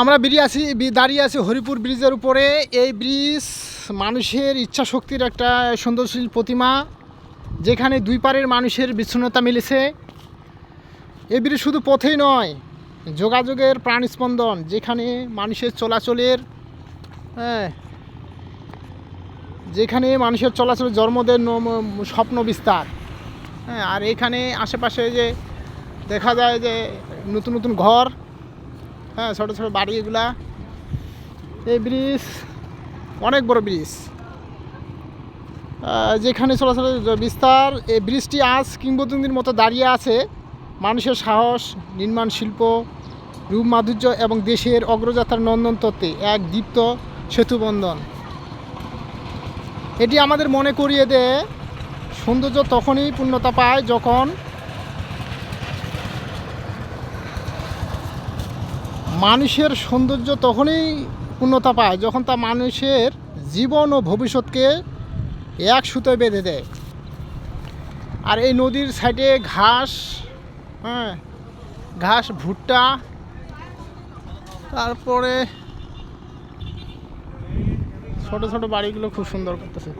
আমরা দাঁড়িয়ে আছি হরিপুর ব্রিজের উপরে। এই ব্রিজ মানুষের ইচ্ছা শক্তির একটা সুন্দরশীল প্রতিমা, যেখানে দুই পারের মানুষের বিচ্ছিন্নতা মিলেছে। এই ব্রিজ শুধু পথেই নয়, যোগাযোগের প্রাণস্পন্দন, যেখানে মানুষের চলাচলের যেখানে মানুষের চলাচলের জন্মদের স্বপ্ন বিস্তার। আর এখানে আশেপাশে যে দেখা যায় যে নতুন নতুন ঘর, ছোটো ছোটো বাড়ি, এগুলা। এই ব্রিজ অনেক বড় ব্রিজ, যেখানে চলাচলের বিস্তার। এই ব্রিজটি আজ কিংবদন্তির মতো দাঁড়িয়ে আছে। মানুষের সাহস, নির্মাণ শিল্প, রূপ মাধুর্য এবং দেশের অগ্রযাত্রার নন্দন তত্ত্বে এক দীপ্ত সেতুবন্ধন। এটি আমাদের মনে করিয়ে দেয়, সৌন্দর্য তখনই পূর্ণতা পায় যখন মানুষের সৌন্দর্য তখনই পূর্ণতা পায় যখন তা মানুষের জীবন ও ভবিষ্যৎকে এক সুতোয় বেঁধে দেয়। আর এই নদীর সাইডে ঘাস, ঘাস, ভুট্টা, তারপরে ছোট ছোট বাড়িগুলো খুব সুন্দর করতেছে।